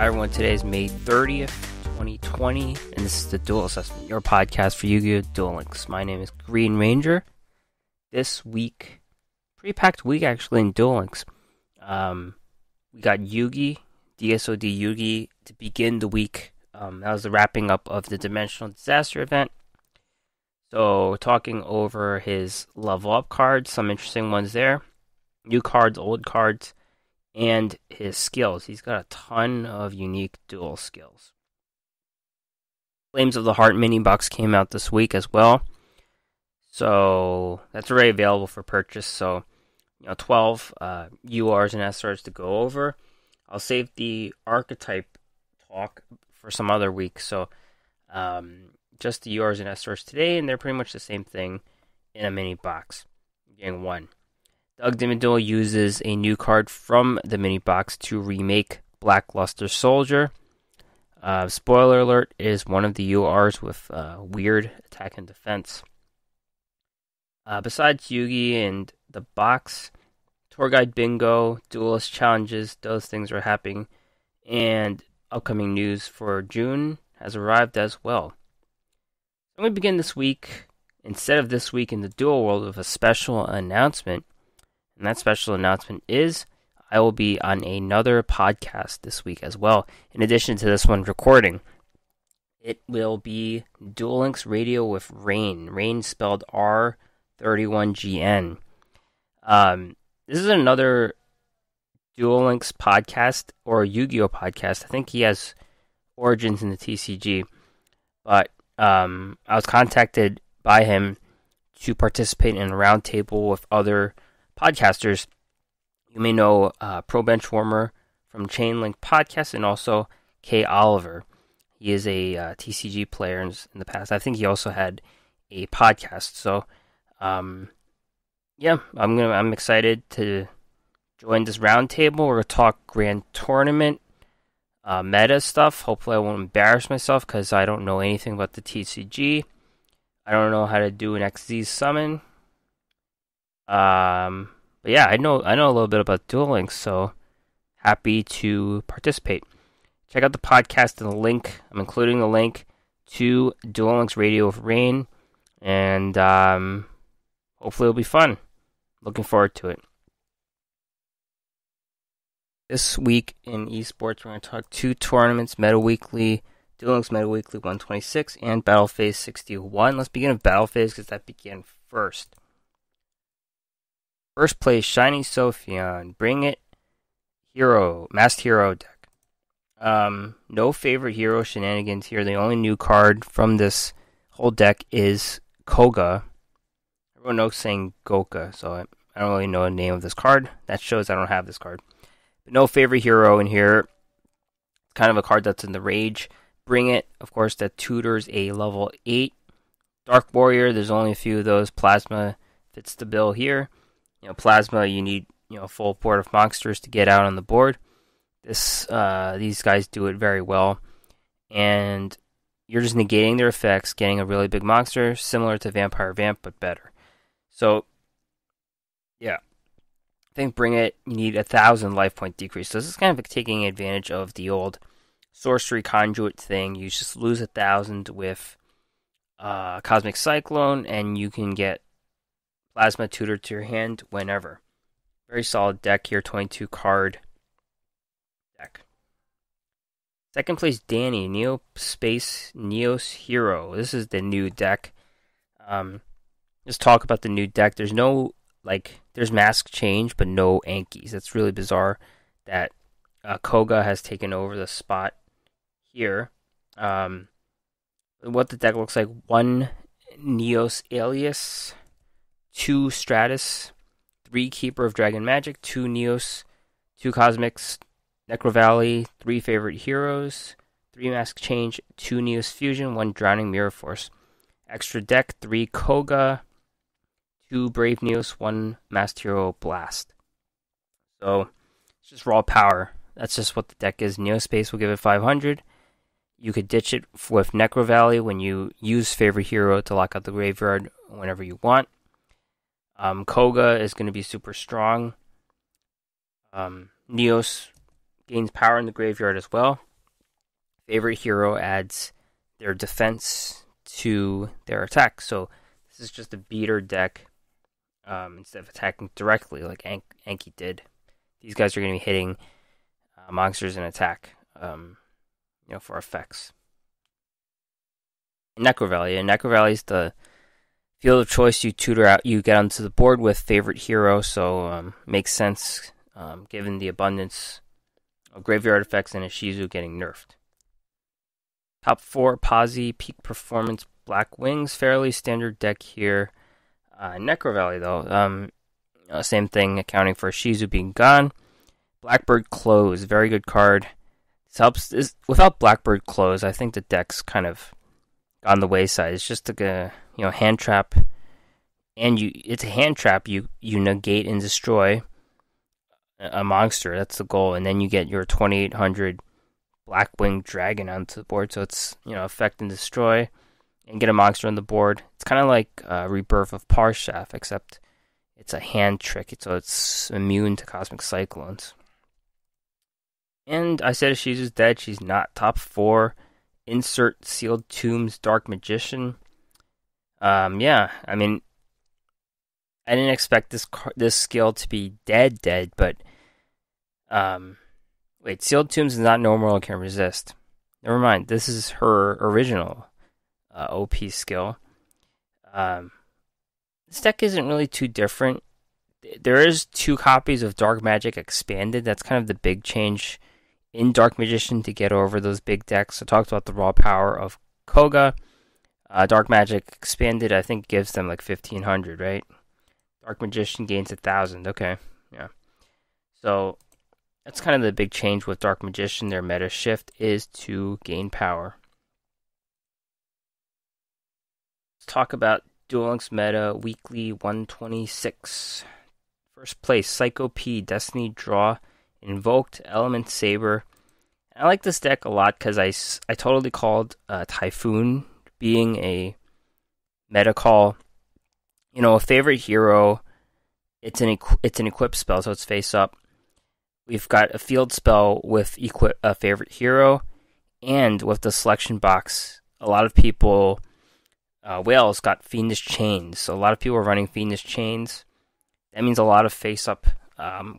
Hi everyone, today is May 30th, 2020, and this is the Duel Assessment, your podcast for Yu-Gi-Oh! Duel Links. My name is Green Ranger. This week, pretty packed week actually in Duel Links. We got Yugi, DSOD Yugi, to begin the week. That was the wrapping up of the Dimensional Disaster event. So, talking over his level up cards, some interesting ones there. New cards, old cards, and his skills. He's got a ton of unique duel skills. Flames of the Heart minibox came out this week as well. So that's already available for purchase. So, 12 URs and SRs to go over. I'll save the archetype talk for some other week. So, just the URs and SRs today, and they're pretty much the same thing in a mini box. Getting one. Dimmaduel uses a new card from the mini box to remake Blackluster Soldier. Spoiler alert, is one of the URs with weird attack and defense. Besides Yugi and the box, Tour Guide Bingo, Duelist Challenges, those things are happening. And upcoming news for June has arrived as well. I'm going to begin this week, instead of this week in the Duel world, with a special announcement. And that special announcement is I will be on another podcast this week as well, in addition to this one recording. It will be Duel Links Radio with Rain. Rain spelled R31GN. This is another Duel Links podcast, or Yu-Gi-Oh! Podcast. I think he has origins in the TCG. But I was contacted by him to participate in a roundtable with other podcasters. You may know Pro Benchwarmer from Chainlink Podcast, and also Kay Oliver. He is a TCG player in the past. I think he also had a podcast. So, I'm excited to join this roundtable. We're gonna talk Grand Tournament, meta stuff. Hopefully, I won't embarrass myself because I don't know anything about the TCG. I don't know how to do an XZ summon. But yeah, I know a little bit about Duel Links, so happy to participate. Check out the podcast and the link. I'm including the link to Duel Links Radio with Rain, and hopefully it'll be fun. Looking forward to it. This week in Esports, we're going to talk 2 tournaments, Meta Weekly, Duel Links Meta Weekly 126, and Battle Phase 61. Let's begin with Battle Phase because that began first. First place, Shiny Sophion. Bring It Hero, Masked Hero deck. No favorite hero shenanigans here. The only new card from this whole deck is Koga. Everyone knows saying Goukis, so I don't really know the name of this card. That shows I don't have this card. But no favorite hero in here. Kind of a card that's in the rage. Bring It, of course, that tutors a level 8. Dark Warrior, there's only a few of those. Plasma fits the bill here. Plasma, you need a full board of monsters to get out on the board. These guys do it very well, and you're just negating their effects, getting a really big monster, similar to Vampire Vamp, but better. So, yeah, I think Bring It, you need 1,000 life point decrease. So this is kind of taking advantage of the old sorcery conduit thing. You just lose 1,000 with Cosmic Cyclone, and you can get Plasma Tutor to your hand whenever. Very solid deck here, 22 card deck. Second place, Danny, Neo Space Neos Hero. This is the new deck. Just talk about the new deck. There's no, there's mask change, but no Ankies. That's really bizarre that Koga has taken over the spot here. What the deck looks like: 1 Neos Alias, 2 Stratus, 3 Keeper of Dragon Magic, 2 Neos, 2 Cosmics, Necro Valley, 3 Favorite Heroes, 3 Mask Change, 2 Neos Fusion, 1 Drowning Mirror Force. Extra deck: 3 Koga, 2 Brave Neos, 1 Masked Hero Blast. So, it's just raw power. That's just what the deck is. Neospace will give it 500. You could ditch it with Necro Valley when you use Favorite Hero to lock out the graveyard whenever you want. Koga is going to be super strong. Neos gains power in the graveyard as well. favorite hero adds their defense to their attack. So this is just a beater deck instead of attacking directly like Anki did. These guys are going to be hitting monsters in attack, for effects. Necro Valley. And Necro Valley is the field of choice you tutor out. You get onto the board with favorite hero, so makes sense given the abundance of graveyard effects and a Shizu getting nerfed. Top 4, Posi, Peak Performance, Black Wings. Fairly standard deck here. Necro Valley, though. Same thing, accounting for Shizu being gone. Blackbird Close, very good card. This helps. Without Blackbird Close, I think the deck's kind of on the wayside. It's just like a hand trap, and it's a hand trap. You negate and destroy a monster. That's the goal, and then you get your 2800 Blackwing Dragon onto the board. So it's affect and destroy, and get a monster on the board. It's kind of like Rebirth of Parshath, except it's a hand trick, so it's immune to Cosmic Cyclones. And I said Shizu's dead. She's not. Top 4. Insert Sealed Tombs, Dark Magician. I mean, I didn't expect this skill to be dead, but wait, Sealed Tombs is not normal and can resist. Never mind. This is her original OP skill. This deck isn't really too different. There is 2 copies of Dark Magic Expanded. That's kind of the big change in Dark Magician to get over those big decks. I talked about the raw power of Koga. Dark Magic Expanded, I think, gives them like 1500, right? Dark Magician gains 1000. Okay, yeah. So that's kind of the big change with Dark Magician. Their meta shift is to gain power. Let's talk about Duel Links meta weekly 126. First place, Psycho P, Destiny Draw, Invoked, Element Saber. I like this deck a lot because I totally called Typhoon being a meta call. A favorite hero. It's an equip spell, so it's face up. We've got a field spell with a favorite hero, and with the selection box, a lot of people. Whales got Fiendish Chains, so a lot of people are running Fiendish Chains. That means a lot of face up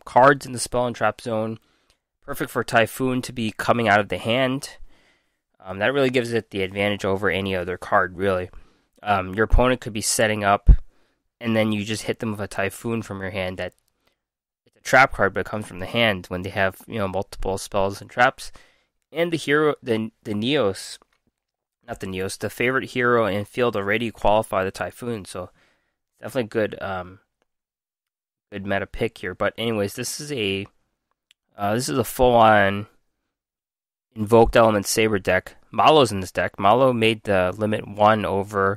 cards in the spell and trap zone. Perfect for Typhoon to be coming out of the hand. That really gives it the advantage over any other card, really. Your opponent could be setting up, and then you just hit them with a Typhoon from your hand. That it's a trap card, but it comes from the hand when they have multiple spells and traps. And the hero, the Neos, not the Neos, the favorite hero in field already qualify the Typhoon, so definitely good meta pick here. But anyways, this is a full-on Invoked Element Saber deck. Malo's in this deck. Malo made the limit 1 over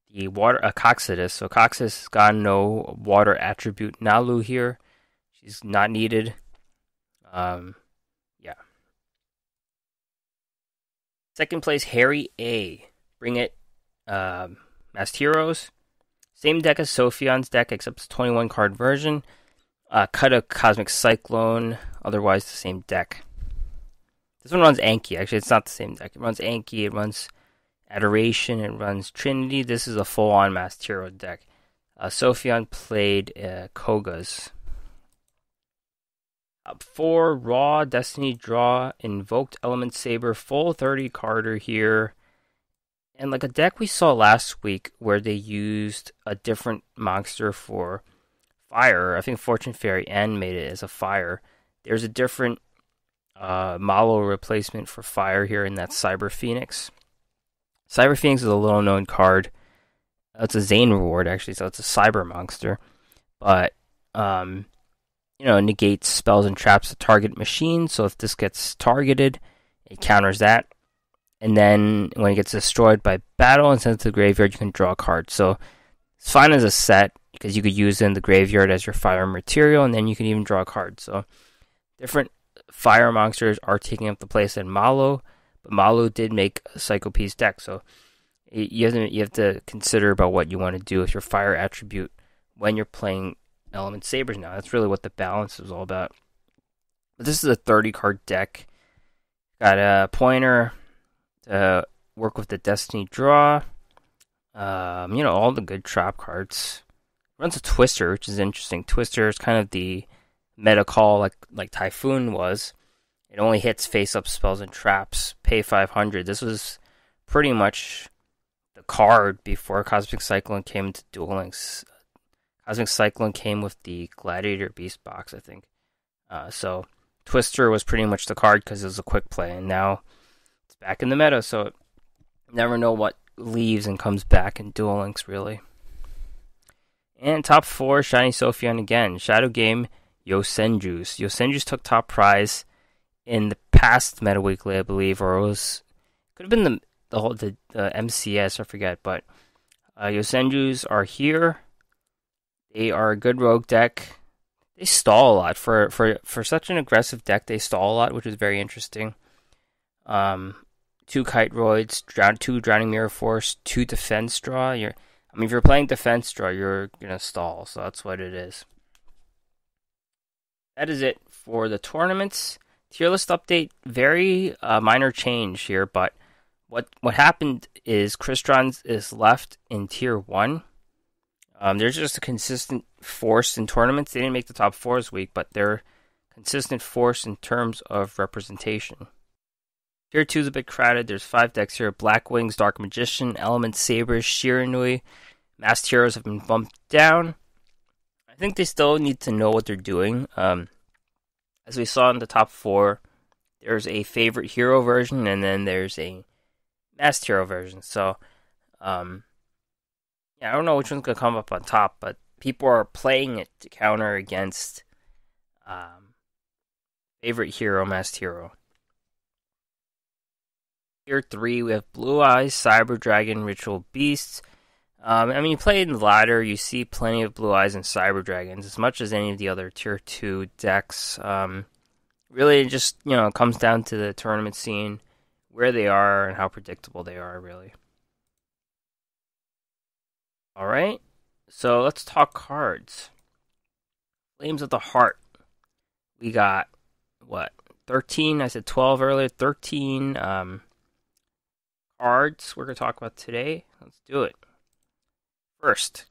the water Coxodus. So Coxodus has got no water attribute Nalu here. She's not needed. Yeah. Second place, Harry A. Bring it. Masked Heroes. Same deck as Sophion's deck, except it's a 21 card version. Cut a Cosmic Cyclone, otherwise the same deck. This one runs Anki. Actually, it's not the same deck. It runs Anki, it runs Adoration, it runs Trinity. This is a full-on Masked Hero deck. Sophion played Kogas. Up 4, Raw, Destiny Draw, Invoked Element Saber, full 30-carder here. And like a deck we saw last week where they used a different monster for fire. I think Fortune Fairy N made it as a fire. There's a different Malo replacement for fire here, and that's Cyber Phoenix. Cyber Phoenix is a little known card. It's a Zane reward, actually, so it's a cyber monster. But, negates spells and traps to target machine, so if this gets targeted, it counters that. And then when it gets destroyed by battle and sent to the graveyard, you can draw a card. So it's fine as a set because you could use it in the graveyard as your fire material, and then you can even draw a card. So different fire monsters are taking up the place in Malo, but Malo did make a Psycho Piece deck. So you have to consider about what you want to do with your fire attribute when you're playing Element Sabers now. That's really what the balance is all about. But this is a 30-card deck. Got a pointer to work with the Destiny draw. All the good trap cards. Runs a Twister, which is interesting. Twister is kind of the meta call like Typhoon was. It only hits face-up spells and traps. Pay 500. This was pretty much the card before Cosmic Cyclone came into Duel Links. Cosmic Cyclone came with the Gladiator Beast box, I think. So Twister was pretty much the card because it was a quick play, and now it's back in the meta, so never know what leaves and comes back in Duel Links, really. And top 4, Shiny Sophion again. Shadow Game, Yosenju's. Yosenju's took top prize in the past Meta Weekly, I believe, or it could have been the MCS, I forget, but Yosenju's are here. They are a good rogue deck. They stall a lot. For such an aggressive deck, they stall a lot, which is very interesting. 2 Kite Roids, 2 Drowning Mirror Force, 2 Defense Draw. If you're playing Defense Draw, you're going to stall, so that's what it is. That is it for the tournaments. Tier list update, very minor change here, but what happened is Crystron is left in Tier 1. There's just a consistent force in tournaments. They didn't make the top 4 this week, but they're consistent force in terms of representation. Tier 2 is a bit crowded. There's 5 decks here. Black Wings, Dark Magician, Element Sabers, Shiranui. Masked Heroes have been bumped down. I think they still need to know what they're doing. As we saw in the top 4, there's a favorite hero version, and then there's a Masked Hero version. So, I don't know which one's going to come up on top, but people are playing it to counter against favorite hero, Masked Hero. Tier 3, we have Blue Eyes, Cyber Dragon, Ritual Beasts. You play in the ladder, you see plenty of Blue Eyes and Cyber Dragons, as much as any of the other Tier 2 decks. Really, it just, comes down to the tournament scene, where they are, and how predictable they are, really. Alright, so let's talk cards. Flames of the Heart. We got, 13? I said 12 earlier. 13 cards we're going to talk about today. Let's do it. First,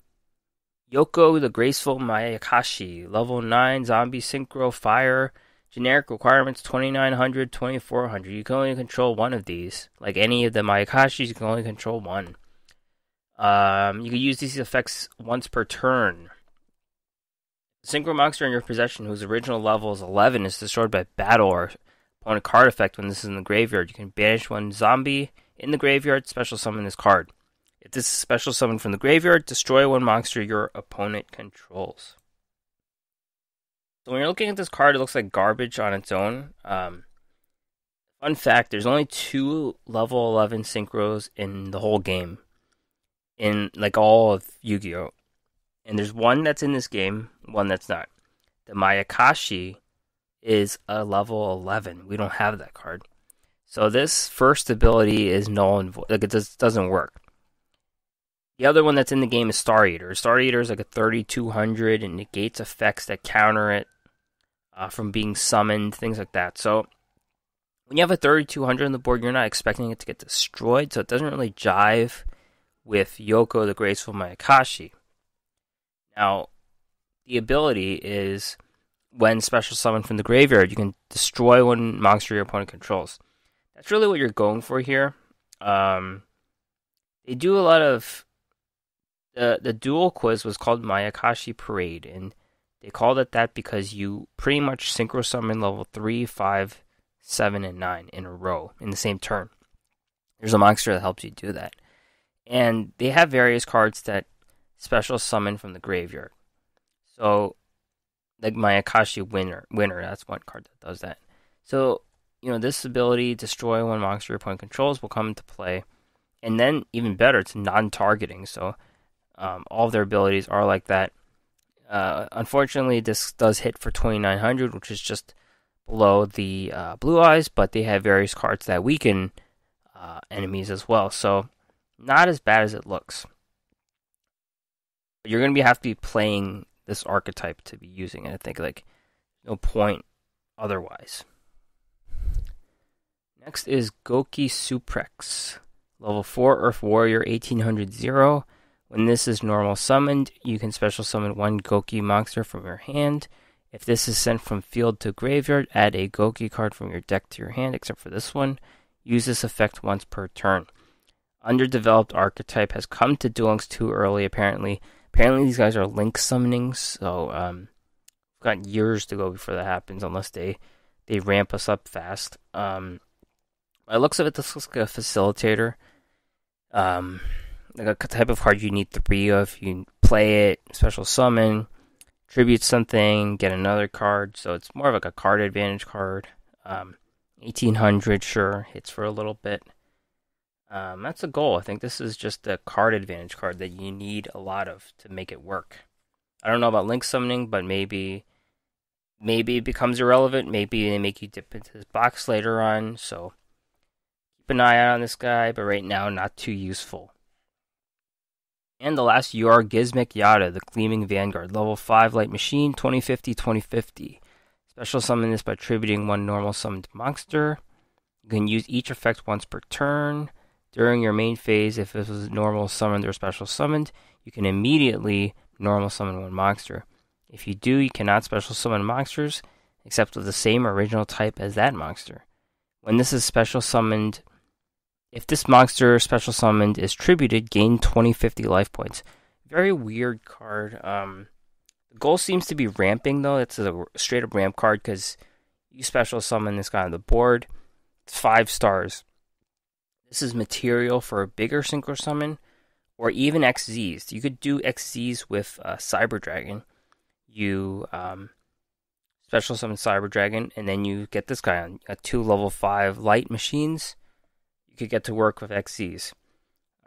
Yoko the Graceful Mayakashi. Level 9, Zombie Synchro Fire. Generic requirements 2900, 2400. You can only control one of these. Like any of the Mayakashis, you can only control one. You can use these effects once per turn. The synchro monster in your possession whose original level is 11 is destroyed by battle or opponent card effect when this is in the graveyard. You can banish one zombie in the graveyard, special summon this card. If this is special summoned from the graveyard, destroy one monster your opponent controls. So when you're looking at this card, it looks like garbage on its own. Fun fact, there's only 2 level 11 synchros in the whole game. In all of Yu-Gi-Oh! And there's one that's in this game, one that's not. The Mayakashi is a level 11. We don't have that card. So this first ability is null and void. It just doesn't work. The other one that's in the game is Star Eater. Star Eater is like a 3200 and negates effects that counter it from being summoned, things like that. So when you have a 3200 on the board, you're not expecting it to get destroyed, so it doesn't really jive with Yoko the Graceful Mayakashi. Now, the ability is when special summoned from the graveyard, you can destroy one monster your opponent controls. That's really what you're going for here. They do a lot of... The dual quiz was called Mayakashi Parade, and they called it that because you pretty much synchro summon level 3, 5, 7, and 9 in a row in the same turn. There's a monster that helps you do that. And they have various cards that special summon from the graveyard. So, like Mayakashi Winner, that's one card that does that. So, this ability, destroy one monster your opponent controls, will come into play. And then, even better, it's non-targeting, so all of their abilities are like that. Unfortunately, this does hit for 2900, which is just below the Blue Eyes, but they have various cards that weaken enemies as well, so not as bad as it looks. But you're going to have to be playing this archetype to be using it. I think, no point otherwise. Next is Gouki Suprex. Level 4 Earth Warrior 1800 0. When this is normal summoned, you can special summon one Gouki monster from your hand. If this is sent from field to graveyard, add a Gouki card from your deck to your hand, except for this one. Use this effect once per turn. Underdeveloped archetype has come to Duel Links too early, apparently. Apparently these guys are link summoning, so we've got years to go before that happens, unless they ramp us up fast. By the looks of it, this looks like a facilitator. Like a type of card you need 3 of. You play it, special summon, tribute something, get another card. So it's more of like a card advantage card. 1800, sure, hits for a little bit. That's the goal. I think this is just a card advantage card that you need a lot of to make it work. I don't know about link summoning, but maybe it becomes irrelevant. Maybe they make you dip into this box later on. So keep an eye out on this guy, but right now, not too useful. And the last UR Gizmek Yata, the Gleaming Vanguard, level 5 light machine, 2050. Special summon this by tributing one normal summoned monster. You can use each effect once per turn. During your main phase, if it was normal summoned or special summoned, you can immediately normal summon one monster. If you do, you cannot special summon monsters except with the same original type as that monster. When this is special summoned, if this monster special summoned is tributed, gain 2050 life points. Very weird card. The goal seems to be ramping, though. It's a straight up ramp card because you special summon this guy on the board. It's 5 stars. This is material for a bigger synchro summon or even XZs. You could do XZs with Cyber Dragon. You special summon Cyber Dragon, and then you get this guy on 2 level 5 light machines. You could get to work with XZs.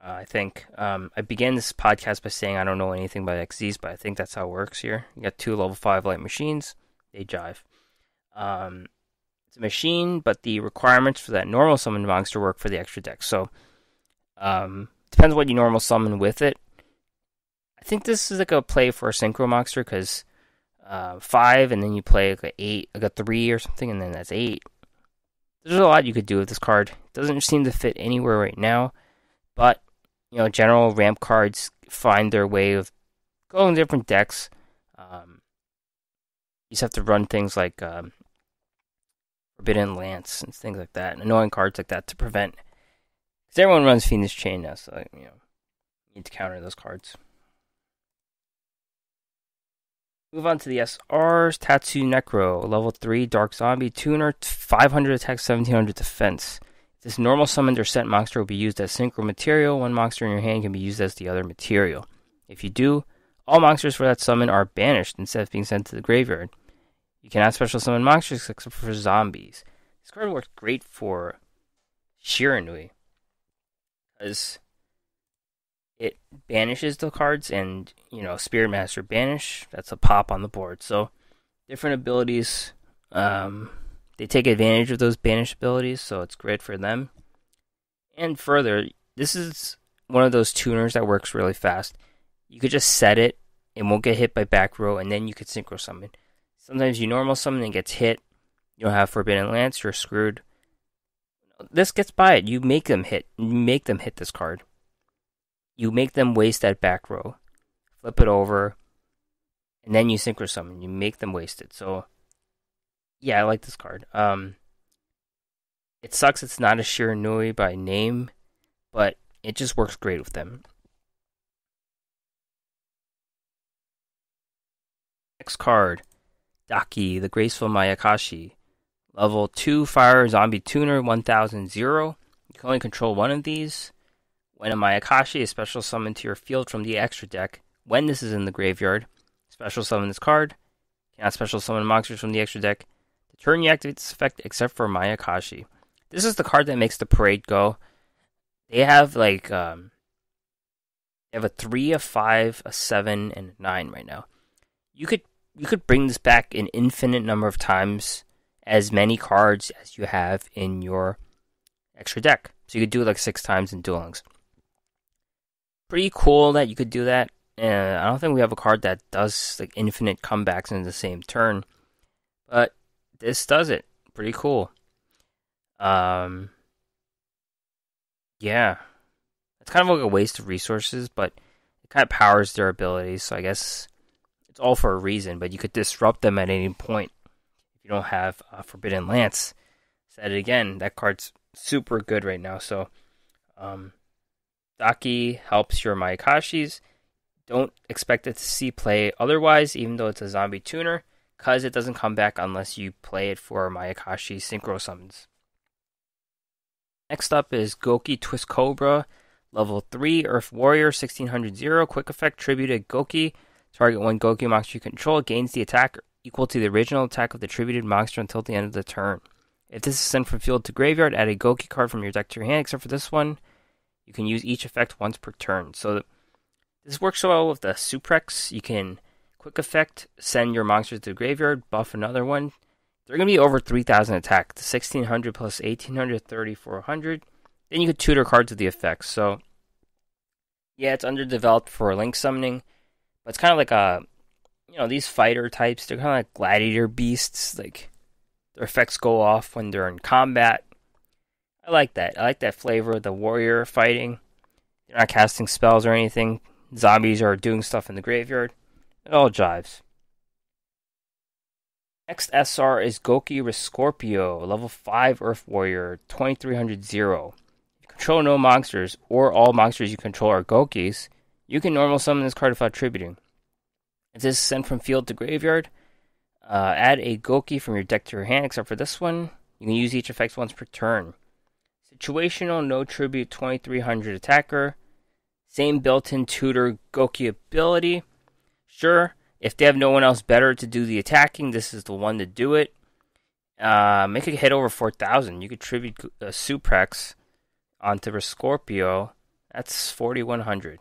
I think I began this podcast by saying I don't know anything about XZs, but I think that's how it works here. You got 2 level 5 light machines. They jive. It's a machine, but the requirements for that normal summon monster work for the extra deck. So depends what you normal summon with it. I think this is like a play for a synchro monster because 5, and then you play like a 8, like a 3 or something, and then that's 8. There's a lot you could do with this card. It doesn't seem to fit anywhere right now, but general ramp cards find their way of going to different decks. You just have to run things like Forbidden Lance and things like that, and annoying cards like that to prevent. Because everyone runs Fiendish Chain now, so you need to counter those cards. Move on to the SRs. Tatsu Necro, level 3, Dark Zombie, Tuner, 500 attack, 1700 defense. This normal summoned or sent monster will be used as synchro material. One monster in your hand can be used as the other material. If you do, all monsters for that summon are banished instead of being sent to the graveyard. You cannot special summon monsters except for zombies. This card works great for Shiranui, because it banishes the cards, and Spirit Master banish, that's a pop on the board. So different abilities, they take advantage of those banish abilities, so it's great for them. And further, this is one of those tuners that works really fast. You could just set it, it won't get hit by back row, and then you could synchro summon. Sometimes you normal summon and it gets hit, you don't have Forbidden Lance, you're screwed. This gets by it. You make them hit this card. You make them waste that back row, flip it over, and then you synchro summon. You make them waste it. So, yeah, I like this card. It sucks it's not a Shiranui by name, but it just works great with them. Next card, Daki, the Graceful Mayakashi. Level 2 Fire Zombie Tuner, 1000 0. You can only control one of these. When a Mayakashi is special summoned to your field from the extra deck, when this is in the graveyard, special summon this card. Cannot special summon monsters from the extra deck. The turn you activate this effect except for Mayakashi. This is the card that makes the parade go. They have they have a 3, a 5, a 7, and a 9 right now. You could bring this back an infinite number of times, as many cards as you have in your extra deck. So you could do it like 6 times in Duel Links. Pretty cool that you could do that. I don't think we have a card that does like infinite comebacks in the same turn, but this does it. Pretty cool. Um, yeah, it's kind of like a waste of resources, but it kind of powers their abilities. So I guess it's all for a reason. But you could disrupt them at any point if you don't have Forbidden Lance. Said it again. That card's super good right now. So, Daki helps your Mayakashis. Don't expect it to see play otherwise, even though it's a zombie tuner, because it doesn't come back unless you play it for Mayakashi Synchro Summons. Next up is Gouki Twist Cobra, level 3, Earth Warrior, 1600 quick effect, tributed Gouki. Target one Gouki monster you control, gains the attack equal to the original attack of the tributed monster until the end of the turn. If this is sent from field to graveyard, add a Gouki card from your deck to your hand, except for this one. You can use each effect once per turn. So this works so well with the Suprex. You can quick effect, send your monsters to the graveyard, buff another one. They're going to be over 3,000 attack. The 1600 plus 1800, 3400. Then you could tutor cards with the effects. So, yeah, it's underdeveloped for link summoning. But it's kind of like these fighter types, they're kind of like gladiator beasts. Like, their effects go off when they're in combat. I like that. I like that flavor of the warrior fighting. They're not casting spells or anything. Zombies are doing stuff in the graveyard. It all jives. Next SR is Gouki Rescorpio, level 5 Earth Warrior, 2300 If you control no monsters, or all monsters you control are Goukis, you can normal summon this card without tributing. If this is sent from field to graveyard, add a Gouki from your deck to your hand, except for this one. You can use each effect once per turn. Situational, no tribute, 2300 attacker. Same built-in tutor Gouki ability. Sure, if they have no one else better to do the attacking, this is the one to do it. Make it hit over 4,000. You could tribute Suprex onto Rescorpio. That's 4,100.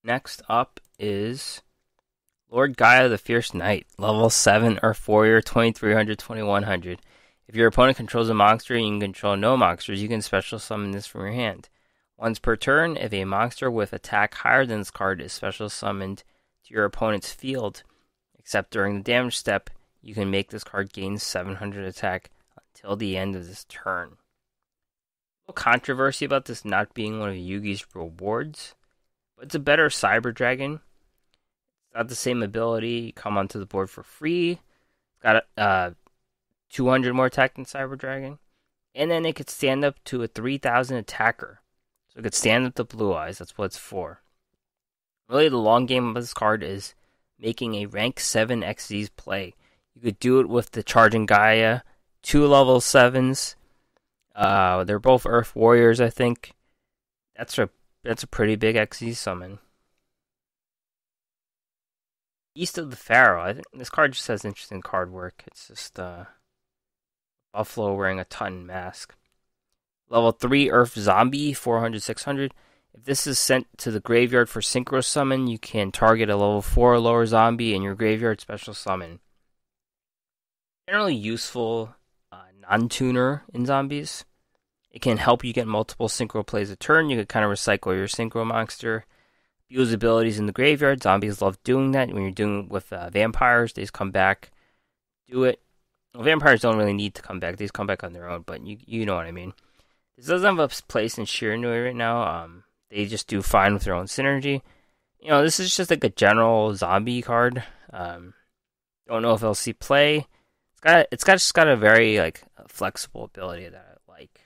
Next up is Lord Gaia the Fierce Knight, level 7 Earth Warrior, 2300, 2100. If your opponent controls a monster and you can control no monsters, you can special summon this from your hand. Once per turn, if a monster with attack higher than this card is special summoned to your opponent's field, except during the damage step, you can make this card gain 700 attack until the end of this turn. A little controversy about this not being one of Yugi's rewards, but it's a better Cyber Dragon. It's got the same ability. You come onto the board for free. It's got 200 more attack than Cyber Dragon. And then it could stand up to a 3,000 attacker. So it could stand up to Blue Eyes. That's what it's for. Really, the long game of this card is making a rank 7 XZ's play. You could do it with the Charging Gaia, 2 level 7s. They're both Earth Warriors, I think. That's a pretty big XZ summon. East of the Pharaoh. I think this card just has interesting card work. It's just Buffalo wearing a Titan mask. Level 3 Earth Zombie, 400, 600. If this is sent to the graveyard for Synchro Summon, you can target a level 4 or lower zombie in your graveyard special summon. Generally useful non-tuner in zombies. It can help you get multiple Synchro plays a turn. You can kind of recycle your Synchro monster. Use abilities in the graveyard. Zombies love doing that. When you're doing it with vampires, they just come back, do it. Well, vampires don't really need to come back. They just come back on their own, but you know what I mean. This doesn't have a place in Shiranui right now. They just do fine with their own synergy. This is just like a general zombie card. Don't know if it'll see play. It's just got a very flexible ability that I like.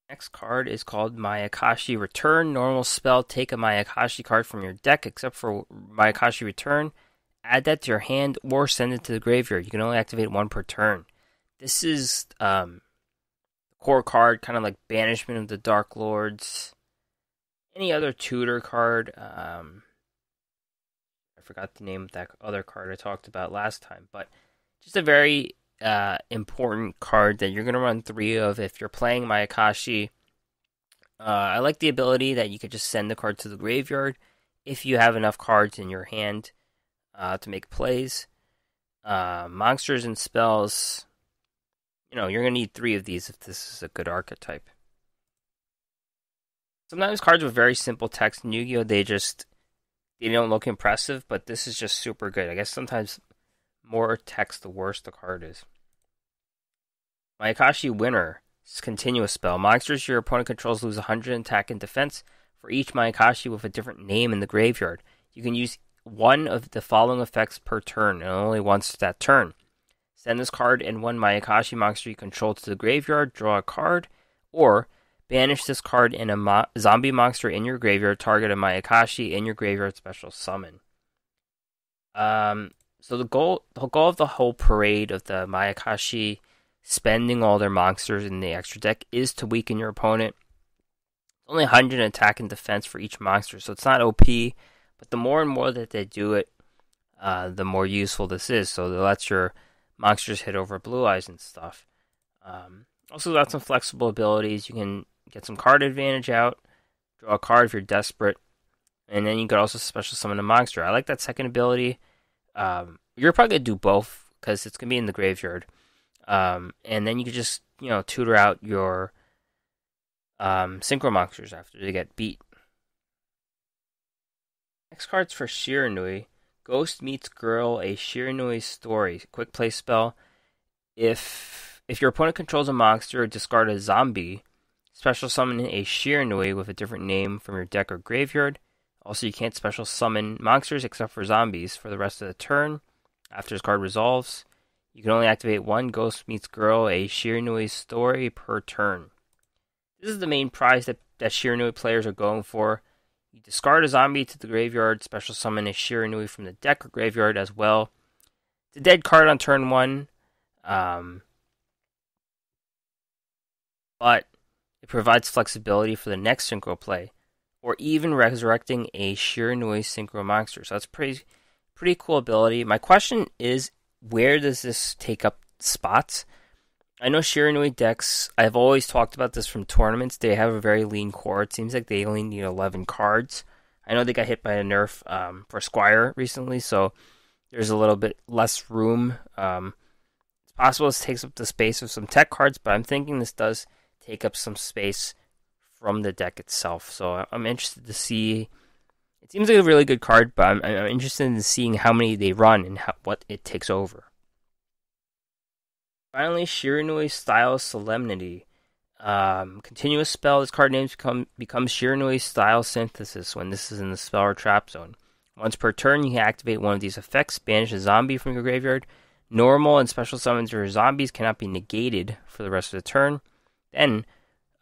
Next card is called Mayakashi Return. Normal spell, take a Mayakashi card from your deck, except for Mayakashi Return. Add that to your hand or send it to the graveyard. You can only activate one per turn. This is the core card, kind of like Banishment of the Dark Lords. Any other tutor card. I forgot the name of that other card I talked about last time. But just a very important card that you're going to run 3 of if you're playing Mayakashi. I like the ability that you could just send the card to the graveyard if you have enough cards in your hand to make plays. Monsters and spells, you're going to need 3 of these if this is a good archetype. Sometimes cards with very simple text in Yu-Gi-Oh! They don't look impressive, but this is just super good. I guess sometimes more text, the worse the card is. Mayakashi Winner. It's a continuous spell. Monsters your opponent controls lose 100 attack and defense for each Mayakashi with a different name in the graveyard. You can use one of the following effects per turn, and only once that turn. Send this card and one Mayakashi monster you control to the graveyard, draw a card, or banish this card and a zombie monster in your graveyard, target a Mayakashi in your graveyard, special summon. So the goal of the whole parade of the Mayakashi spending all their monsters in the extra deck is to weaken your opponent. It's only 100 attack and defense for each monster, so it's not OP, but the more and more that they do it, the more useful this is. So it lets your monsters hit over blue eyes and stuff. Also got some flexible abilities. You can get some card advantage out, draw a card if you're desperate, and then you could also special summon a monster. I like that second ability. You're probably going to do both because it's going to be in the graveyard. And then you could just, tutor out your synchro monsters after they get beat. Next card's for Shiranui. Ghost meets Girl, a Shiranui story. Quick play spell. If your opponent controls a monster, discard a zombie. Special summon a Shiranui with a different name from your deck or graveyard. Also, you can't special summon monsters except for zombies for the rest of the turn. After this card resolves, you can only activate one Ghost Meets Girl, a Shiranui story per turn. This is the main prize that Shiranui players are going for. You discard a zombie to the graveyard, special summon a Shiranui from the deck or graveyard as well. It's a dead card on turn 1, but it provides flexibility for the next synchro play, or even resurrecting a Shiranui synchro monster. So that's pretty cool ability. My question is, where does this take up spots? I know Shiranui decks, I've always talked about this from tournaments, they have a very lean core. It seems like they only need 11 cards. I know they got hit by a nerf for Squire recently, so there's a little bit less room. It's possible this takes up the space of some tech cards, but I'm thinking this does take up some space from the deck itself. So I'm interested to see. It seems like a really good card, but I'm interested in seeing how many they run and what it takes over. Finally, Shiranui Style Solemnity. Continuous spell. This card name becomes Shiranui Style Synthesis when this is in the spell or trap zone. Once per turn, you can activate one of these effects. Banish a zombie from your graveyard. Normal and special summons for zombies cannot be negated for the rest of the turn. Then,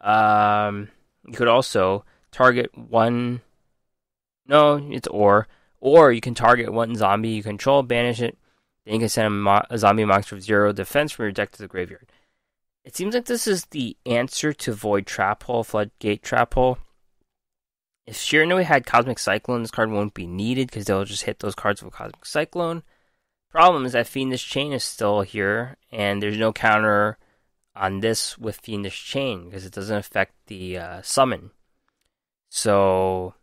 you could also target one. No, it's or you can target one zombie you control, banish it. Then you can send a zombie monster with 0 defense from your deck to the graveyard. It seems like this is the answer to Void Trap Hole, Floodgate Trap Hole. If Shiranui had Cosmic Cyclone, this card won't be needed because they'll just hit those cards with Cosmic Cyclone. Problem is that Fiendish Chain is still here, and there's no counter on this with Fiendish Chain because it doesn't affect the summon. So,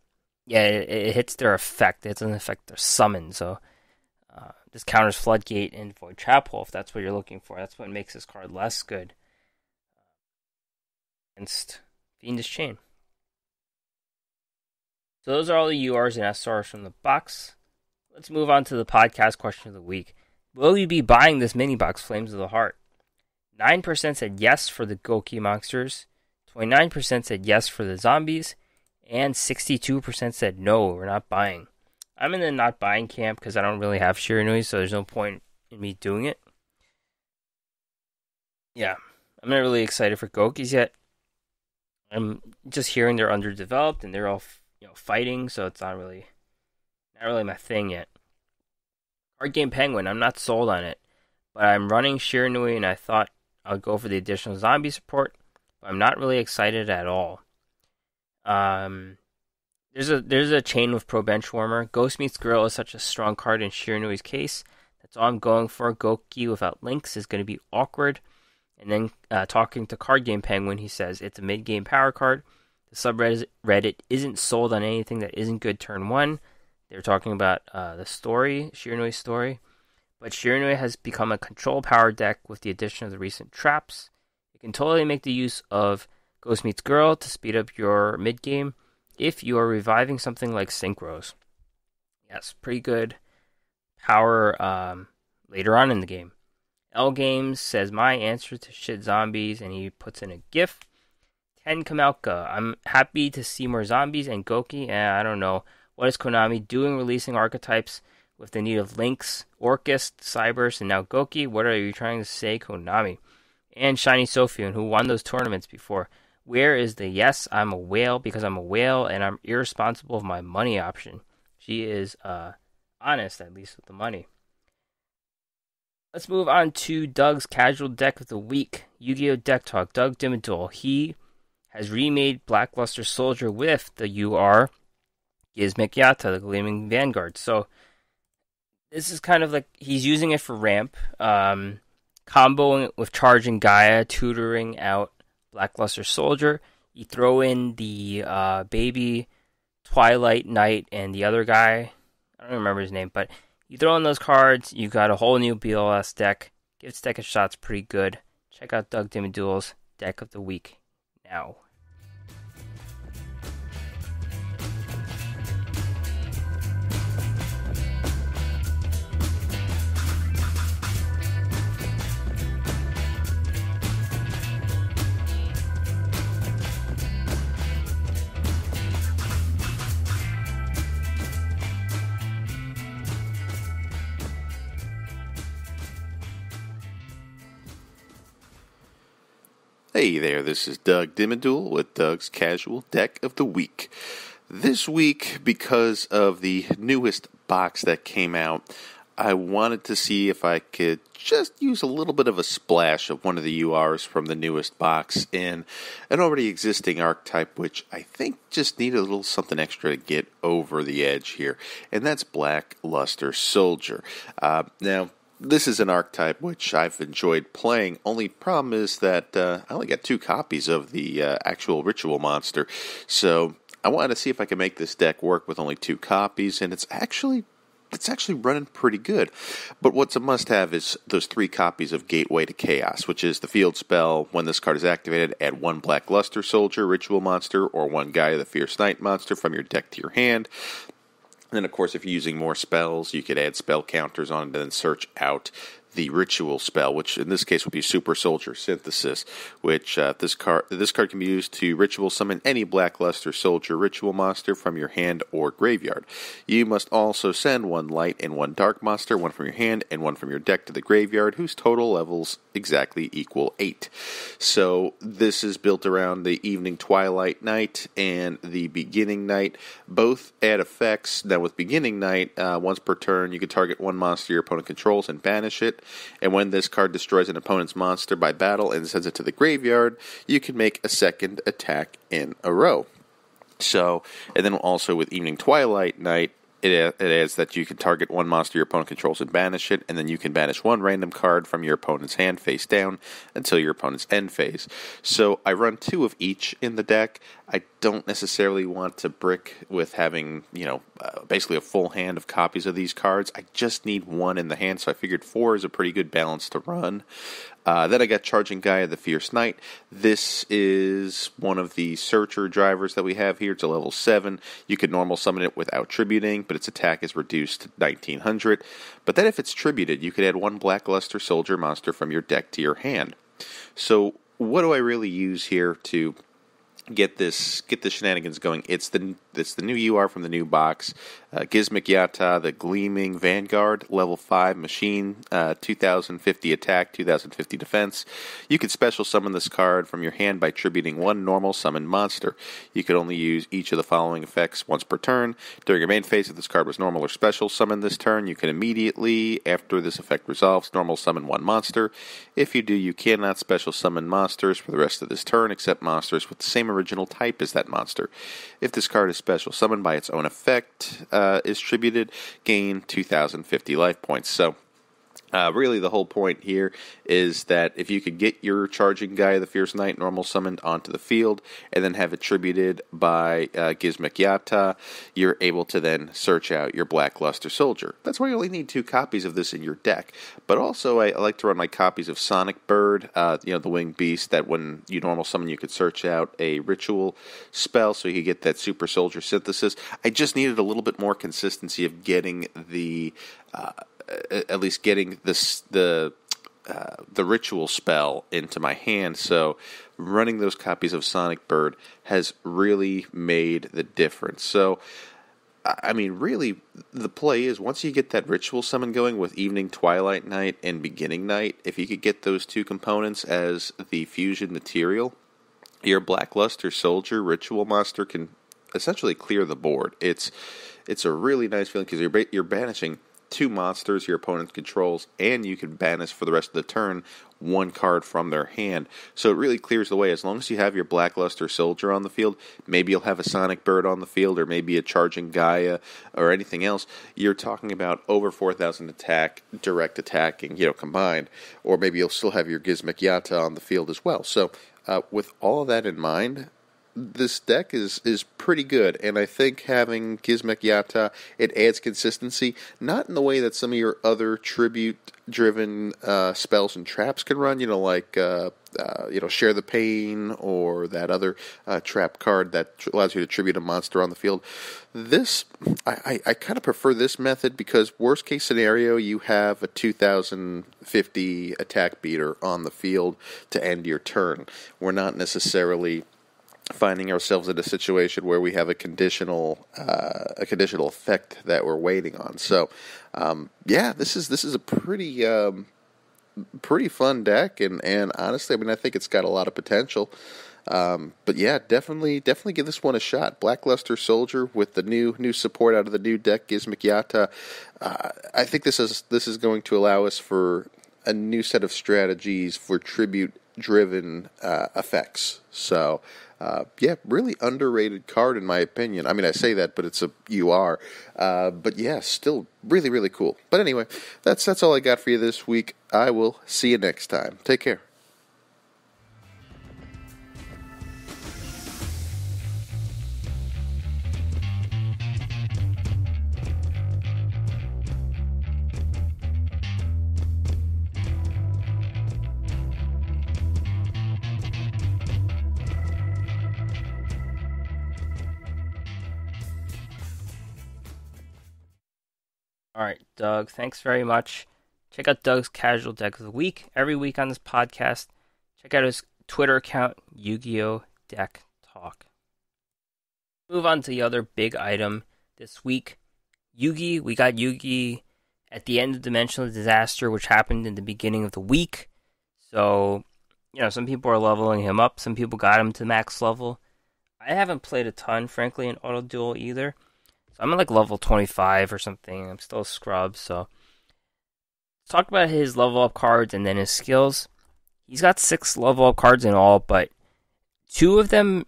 yeah, it hits their effect. It doesn't affect their summon, so this counters Floodgate and Void Trap Hole if that's what you're looking for. That's what makes this card less good against Fiendish Chain. So those are all the URs and SRs from the box. Let's move on to the podcast question of the week. Will you be buying this minibox, Flames of the Heart? 9% said yes for the Gouki monsters, 29% said yes for the zombies, and 62% said no, we're not buying. I'm in the not buying camp because I don't really have Shiranui, so there's no point in me doing it. Yeah, I'm not really excited for Goukis yet. I'm just hearing they're underdeveloped and they're all fighting, so it's not really my thing yet. Card Game Penguin, I'm not sold on it, but I'm running Shiranui and I thought I would go for the additional zombie support, but I'm not really excited at all. There's a chain with Pro Benchwarmer. Ghost Meets Girl is such a strong card in Shiranui's case. That's all I'm going for. Gouki without links is going to be awkward. And then talking to Card Game Penguin, he says it's a mid-game power card. The subreddit isn't sold on anything that isn't good turn 1. They're talking about the story, Shiranui's story. But Shiranui has become a control power deck with the addition of the recent traps. You can totally make the use of Ghost Meets Girl to speed up your mid-game if you are reviving something like Synchros. Yes, pretty good power later on in the game. L Games says, my answer to shit zombies, and he puts in a GIF. 10 Kamelka, I'm happy to see more zombies, and Gouki, I don't know. What is Konami doing releasing archetypes with the need of Lynx, Orcust, Cyberse, and now Gouki? What are you trying to say, Konami? And Shiny Sophian, who won those tournaments before. Where is the yes, I'm a whale because I'm a whale and I'm irresponsible of my money option? She is honest, at least with the money. Let's move on to Doug's casual deck of the week. Yu-Gi-Oh! Deck Talk. Doug Dimmaduel. He has remade Blackluster Soldier with the UR Gizmek Yata, the Gleaming Vanguard. So this is kind of like he's using it for ramp, comboing it with Charging Gaia, tutoring out Blackluster Soldier. You throw in the baby Twilight Knight and the other guy. I don't remember his name, but you throw in those cards, you got a whole new BLS deck. Give this deck a shot, it's pretty good. Check out Doug Dimmaduel's deck of the week now. Hey there, this is Doug Dimmaduel with Doug's Casual Deck of the Week. This week, because of the newest box that came out, I wanted to see if I could just use a little bit of a splash of one of the URs from the newest box in an already existing archetype, which I think just needed a little something extra to get over the edge here, and that's Blackluster Soldier. Now, this is an archetype which I've enjoyed playing. Only problem is that I only got 2 copies of the actual ritual monster. So I wanted to see if I could make this deck work with only 2 copies, and it's actually running pretty good. But what's a must-have is those 3 copies of Gateway to Chaos, which is the field spell. When this card is activated, add 1 Blackluster Soldier ritual monster or 1 Gaia the Fierce Knight monster from your deck to your hand. And then, of course, if you're using more spells, you could add spell counters on it and then search out the ritual spell, which in this case would be Super Soldier Synthesis, which this card can be used to ritual summon any Blackluster Soldier ritual monster from your hand or graveyard. You must also send 1 light and 1 dark monster, 1 from your hand and 1 from your deck to the graveyard, whose total levels exactly equal 8. So this is built around the Evening Twilight Knight and the Beginning Knight. Both add effects. Now with Beginning Knight, once per turn, you can target 1 monster your opponent controls and banish it. And when this card destroys an opponent's monster by battle and sends it to the graveyard, you can make a second attack in a row. So, and then also with Evening Twilight Knight, it adds that you can target 1 monster your opponent controls and banish it, and then you can banish 1 random card from your opponent's hand face down until your opponent's end phase. So I run 2 of each in the deck. I don't necessarily want to brick with having, basically a full hand of copies of these cards. I just need 1 in the hand, so I figured 4 is a pretty good balance to run. Then I got Charging Gaia, the Fierce Knight. This is one of the Searcher drivers that we have here. It's a level 7. You can normal summon it without tributing, but its attack is reduced to 1900. But then if it's tributed, you could add 1 Blackluster Soldier monster from your deck to your hand. So what do I really use here to get the shenanigans going? It's the new UR from the new box. Gizmek Yata, the Gleaming Vanguard, level 5 machine, 2050 attack, 2050 defense. You can special summon this card from your hand by tributing 1 normal summoned monster. You could only use each of the following effects once per turn. During your main phase, if this card was normal or special summoned this turn, you can immediately, after this effect resolves, normal summon 1 monster. If you do, you cannot special summon monsters for the rest of this turn, except monsters with the same original type as that monster. If this card is special summoned by its own effect, is tributed, gain 2050 life points. So really the whole point here is that if you could get your Charging Gaia, the Fierce Knight, normal summoned onto the field, and then have it tributed by Gizmek Yata, you're able to then search out your Blackluster Soldier. That's why you only need 2 copies of this in your deck. But also I like to run my copies of Sonic Bird, the Winged Beast, that when you normal summon you could search out a ritual spell so you could get that Super Soldier Synthesis. I just needed a little bit more consistency of getting the at least getting the ritual spell into my hand. So running those copies of Sonic Bird has really made the difference. So, I mean, really, the play is once you get that ritual summon going with Evening Twilight Night and Beginning Night, if you could get those two components as the fusion material, your Blackluster Soldier ritual monster can essentially clear the board. It's a really nice feeling because you're banishing two monsters your opponent controls, and you can banish for the rest of the turn one card from their hand. So it really clears the way. As long as you have your Blackluster Soldier on the field, maybe you'll have a Sonic Bird on the field, or maybe a Charging Gaia, or anything else. You're talking about over 4,000 attack, direct attacking, combined. Or maybe you'll still have your Gizmek Yata on the field as well. So with all of that in mind, this deck is pretty good, and I think having Gizmek Yata, it adds consistency, not in the way that some of your other tribute-driven spells and traps can run, like Share the Pain, or that other trap card that allows you to tribute a monster on the field. This, I kind of prefer this method because worst case scenario, you have a 2,050 attack beater on the field to end your turn. We're not necessarily finding ourselves in a situation where we have a conditional effect that we're waiting on. So, this is a pretty fun deck, and honestly, I mean, I think it's got a lot of potential. But yeah, definitely give this one a shot. Blackluster Soldier with the new support out of the new deck, Gizmek Yata. I think this is going to allow us for a new set of strategies for tribute-driven effects. So. Really underrated card in my opinion. I mean, I say that, but it's a UR. But yeah, still really, really cool. But anyway, that's all I got for you this week. I will see you next time. Take care. All right, Doug, thanks very much. Check out Doug's Casual Deck of the Week every week on this podcast. Check out his Twitter account, Yu-Gi-Oh! Deck Talk. Move on to the other big item this week. Yugi. We got Yugi at the end of Dimensional Disaster, which happened in the beginning of the week. So, some people are leveling him up. Some people got him to max level. I haven't played a ton, frankly, in Auto Duel either. I'm at level 25 or something. I'm still a scrub, so let's talk about his level up cards and then his skills. He's got 6 level up cards in all, but 2 of them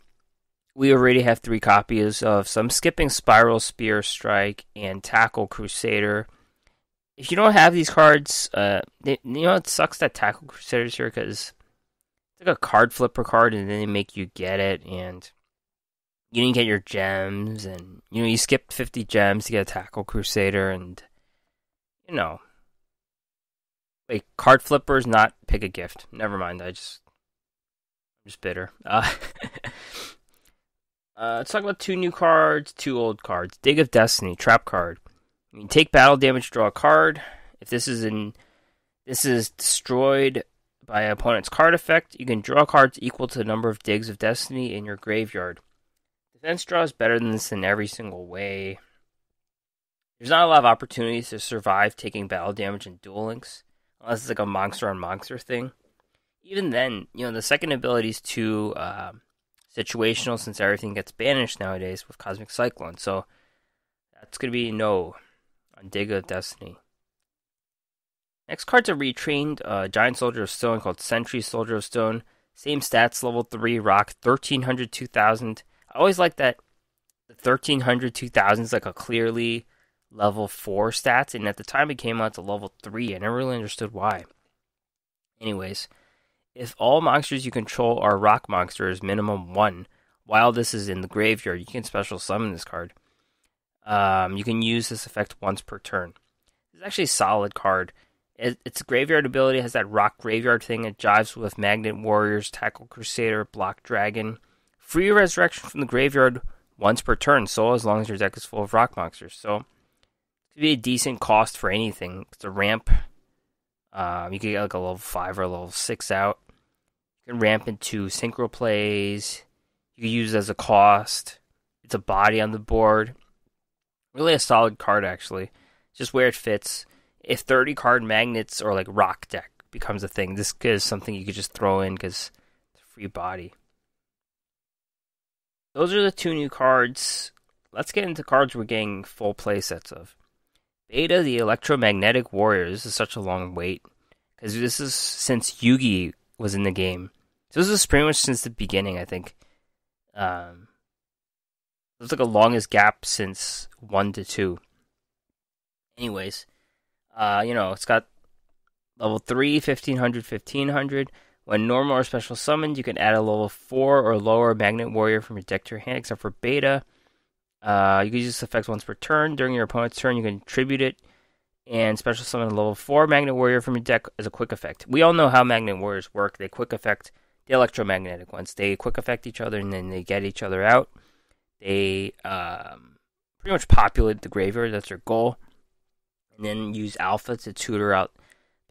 we already have 3 copies of. So I'm skipping Spiral Spear Strike and Tackle Crusader. If you don't have these cards, it sucks that Tackle Crusader's here because it's like a card flipper card and then they make you get it, and you didn't get your gems, and, you skipped 50 gems to get a Tackle Crusader, and, Wait, card flippers, not pick a gift. Never mind, I'm just bitter. Let's talk about 2 new cards, 2 old cards. Dig of Destiny, trap card. You can take battle damage, draw a card. If this is destroyed by an opponent's card effect, you can draw cards equal to the number of Digs of Destiny in your graveyard. Defense draw is better than this in every single way. There's not a lot of opportunities to survive taking battle damage in Duel Links, unless it's like a monster-on-monster thing. Even then, the second ability is too situational since everything gets banished nowadays with Cosmic Cyclone. So that's going to be no on Dig of Destiny. Next card's a retrained Giant Soldier of Stone called Sentry Soldier of Stone. Same stats, level 3, rock, 1300, 2000. I always like that the 1300, 2000 is like a clearly level 4 stats, and at the time it came out to level 3, I never really understood why. Anyways, if all monsters you control are rock monsters, minimum 1, while this is in the graveyard, you can special summon this card. You can use this effect once per turn. It's actually a solid card. Its graveyard ability has that rock graveyard thing. It jives with Magnet Warriors, Tackle Crusader, Block Dragon. Free resurrection from the graveyard once per turn, so as long as your deck is full of rock monsters. So, it's Could be a decent cost for anything. It's a ramp. You could get like a level 5 or a level 6 out. You can ramp into synchro plays. You can use it as a cost. It's a body on the board. Really a solid card, actually. Just where it fits. If 30 card magnets or like rock deck becomes a thing, this is something you could just throw in because it's a free body. Those are the 2 new cards. Let's get into cards we're getting full play sets of. Beta, the Electromagnetic Warrior. This is such a long wait. Because this is since Yugi was in the game. So this is pretty much since the beginning, I think. It's like the longest gap since 1 to 2. Anyways, it's got level 3, 1500, 1500. When normal or special summoned, you can add a level 4 or lower Magnet Warrior from your deck to your hand, except for Beta. You can use this effect once per turn. During your opponent's turn, you can tribute it and special summon a level 4 Magnet Warrior from your deck as a quick effect. We all know how Magnet Warriors work. They quick effect the electromagnetic ones. They quick effect each other and then they get each other out. They pretty much populate the graveyard. That's their goal. And then use Alpha to tutor out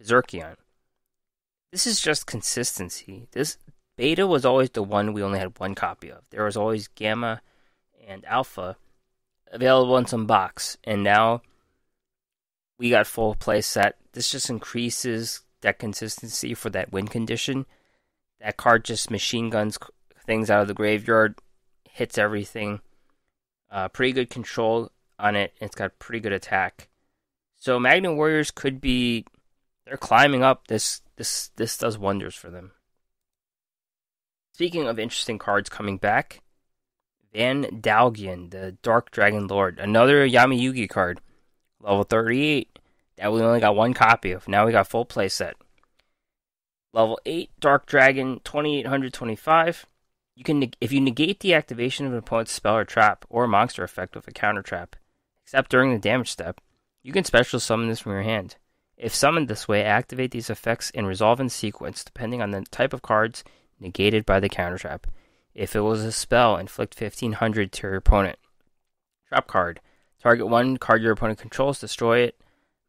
Berserkion. This is just consistency. This Beta was always the one we only had 1 copy of. There was always Gamma and Alpha available in some box. And now we got full play set. This just increases deck consistency for that win condition. That card just machine guns things out of the graveyard, hits everything. Pretty good control on it. It's got pretty good attack. So Magnet Warriors could be, they're climbing up. This does wonders for them. Speaking of interesting cards coming back, Vandalgian, the Dark Dragon Lord, another Yami Yugi card, level 38, that we only got 1 copy of. Now we got full play set. Level 8, Dark Dragon, 2825. You can, if you negate the activation of an opponent's spell or trap or monster effect with a counter trap, except during the damage step, you can special summon this from your hand. If summoned this way, activate these effects and resolve in sequence, depending on the type of cards negated by the counter trap. If it was a spell, inflict 1500 to your opponent. Trap card. Target 1 card your opponent controls, destroy it.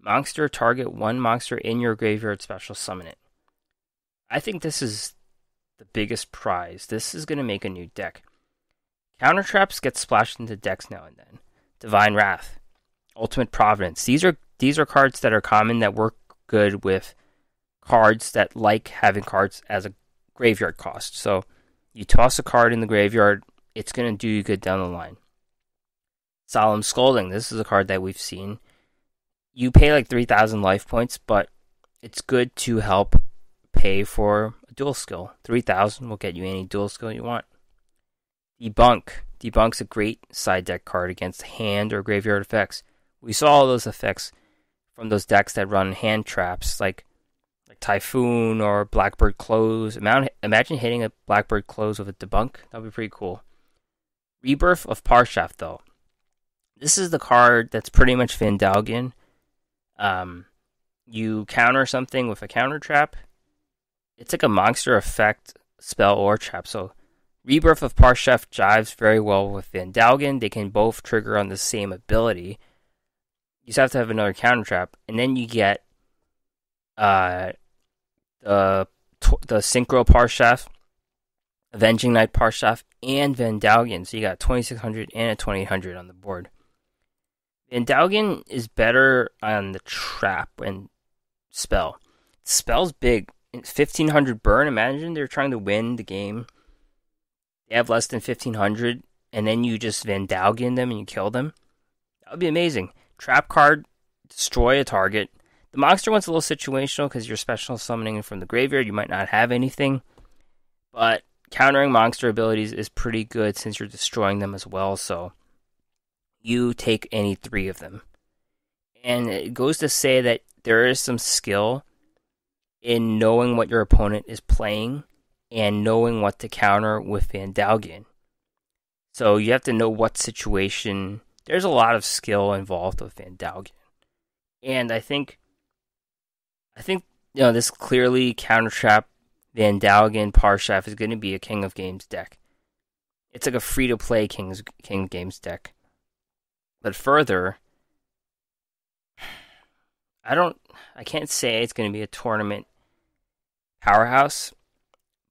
Monster, target 1 monster in your graveyard, special summon it. I think this is the biggest prize. This is going to make a new deck. Counter traps get splashed into decks now and then. Divine Wrath. Ultimate Providence. These are cards that are common that work good with cards that like having cards as a graveyard cost. So you toss a card in the graveyard, it's going to do you good down the line. Solemn Scolding. This is a card that we've seen. You pay like 3,000 life points, but it's good to help pay for a dual skill. 3,000 will get you any dual skill you want. Debunk. Debunk's a great side deck card against hand or graveyard effects. We saw all those effects from those decks that run hand traps, like Typhoon or Blackbird Close. Imagine hitting a Blackbird Close with a debunk. That would be pretty cool. Rebirth of Parshaft, though. This is the card that's pretty much Vandalgian. You counter something with a counter trap. It's like a monster effect, spell, or trap. So Rebirth of Parshaft jives very well with Vandalgian. They can both trigger on the same ability. You just have to have another counter trap. And then you get the Synchro Parshaft, Avenging Knight Parshaft, and Vandalgian. So you got 2600 and a 2800 on the board. Vandalgian is better on the trap and spell. Spell's big. 1500 burn. Imagine they're trying to win the game. They have less than 1500, and then you just Vandalgian them and you kill them. That would be amazing. Trap card, destroy a target. The monster one's a little situational because you're special summoning from the graveyard. You might not have anything, but countering monster abilities is pretty good since you're destroying them as well. So you take any 3 of them. And it goes to say that there is some skill in knowing what your opponent is playing and knowing what to counter with Vandalgian. So you have to know what situation. There's a lot of skill involved with Vandalgian. And I think this clearly counter trap Vandalgian Parshaft is going to be a King of Games deck. It's like a free to play King of Games deck. But further, I can't say it's going to be a tournament powerhouse.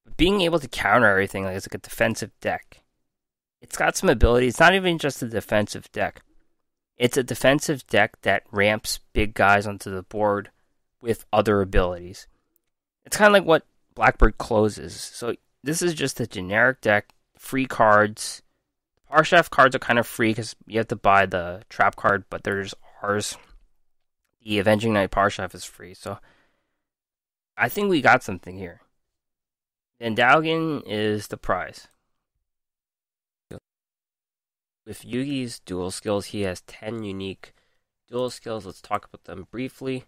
But being able to counter everything, like it's like a defensive deck. It's got some ability. It's not even just a defensive deck. It's a defensive deck that ramps big guys onto the board with other abilities. It's kind of like what Blackbird closes. So this is just a generic deck, free cards. Parshaft cards are kind of free because you have to buy the trap card, but there's ours. The Avenging Knight Parshaft is free, so I think we got something here. Vandalgan is the prize. With Yugi's dual skills, he has 10 unique dual skills. Let's talk about them briefly.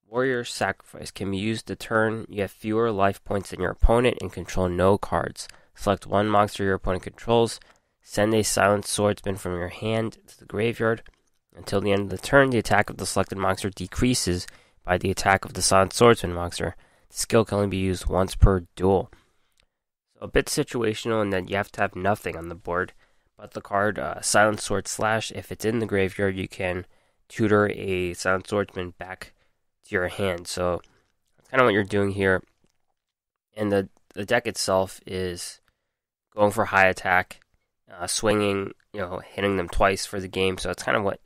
Warrior Sacrifice can be used to turn. You have fewer life points than your opponent and control no cards. Select one monster your opponent controls. Send a Silent Swordsman from your hand to the graveyard. Until the end of the turn, the attack of the selected monster decreases by the attack of the Silent Swordsman monster. The skill can only be used once per duel. So a bit situational in that you have to have nothing on the board. But the card Silent Sword Slash, if it's in the graveyard, you can tutor a Silent Swordsman back to your hand. So that's kind of what you're doing here. And the deck itself is going for high attack, swinging, hitting them twice for the game. So it's kind of what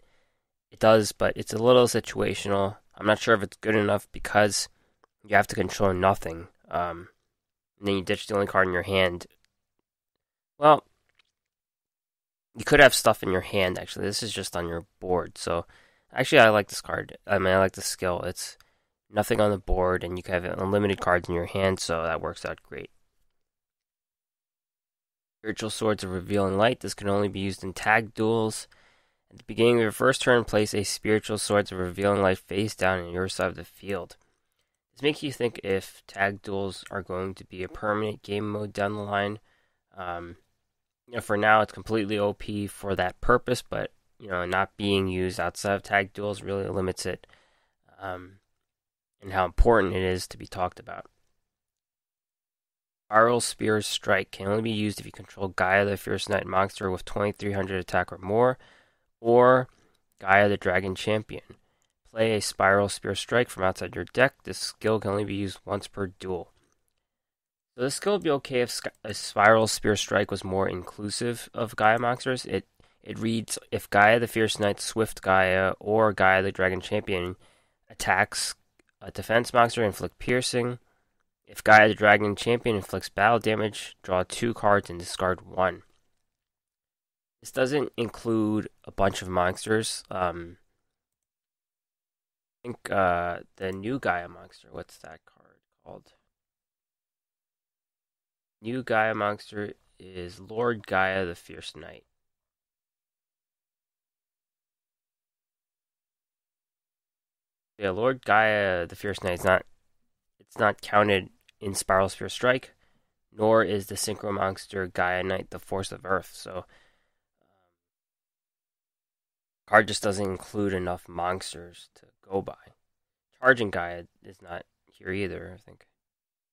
it does, but it's a little situational. I'm not sure if it's good enough because you have to control nothing. And then you ditch the only card in your hand. Well, you could have stuff in your hand, actually. This is just on your board. So, actually, I like this card. I like the skill. It's nothing on the board, and you can have unlimited cards in your hand, so that works out great. Spiritual Swords of Revealing Light. This can only be used in tag duels. At the beginning of your first turn, place a Spiritual Swords of Revealing Light face down on your side of the field. This makes you think if tag duels are going to be a permanent game mode down the line. For now, it's completely OP for that purpose, but not being used outside of tag duels really limits it, and how important it is to be talked about. Spiral Spear's Strike can only be used if you control Gaia the Fierce Knight monster with 2300 attack or more, or Gaia the Dragon Champion. Play a Spiral Spear Strike from outside your deck. This skill can only be used once per duel. So this skill would be okay if a Spiral Spear Strike was more inclusive of Gaia monsters. It reads, if Gaia the Fierce Knight, Swift Gaia, or Gaia the Dragon Champion attacks a defense monster, inflict piercing. If Gaia the Dragon Champion inflicts battle damage, draw 2 cards and discard 1. This doesn't include a bunch of monsters. I think the new Gaia monster, what's that card called? New Gaia monster is Lord Gaia the Fierce Knight. Yeah, Lord Gaia the Fierce Knight it's not counted in Spiral Spear Strike, nor is the Synchro monster Gaia Knight the Force of Earth. So card just doesn't include enough monsters to go by. Charging Gaia is not here either, I think.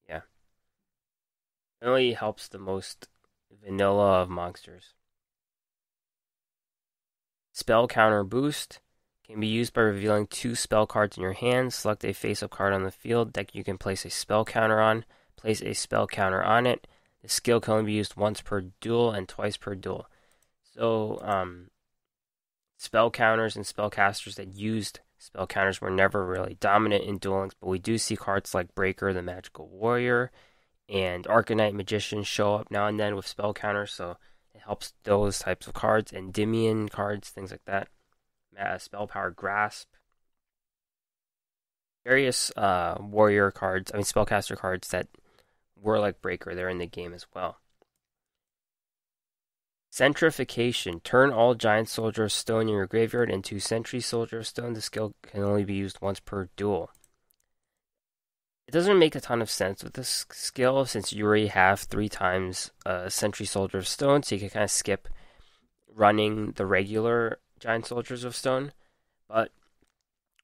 Yeah. It only helps the most vanilla of monsters. Spell Counter Boost can be used by revealing 2 spell cards in your hand. Select a face-up card on the field deck you can place a spell counter on. Place a spell counter on it. The skill can only be used once per duel and twice per duel. So, spell counters and spellcasters that used spell counters were never really dominant in Duel Links, but we do see cards like Breaker, the Magical Warrior, and Arcanite Magician show up now and then with spell counters, so it helps those types of cards, and Endymion cards, things like that. Spell Power Grasp. Various warrior cards, spellcaster cards that were like Breaker, they're in the game as well. Centrification. Turn all Giant Soldier of Stone in your graveyard into Sentry Soldier of Stone. The skill can only be used once per duel. It doesn't make a ton of sense with this skill since you already have 3 times Sentry Soldier of Stone, so you can kind of skip running the regular Giant Soldiers of Stone. But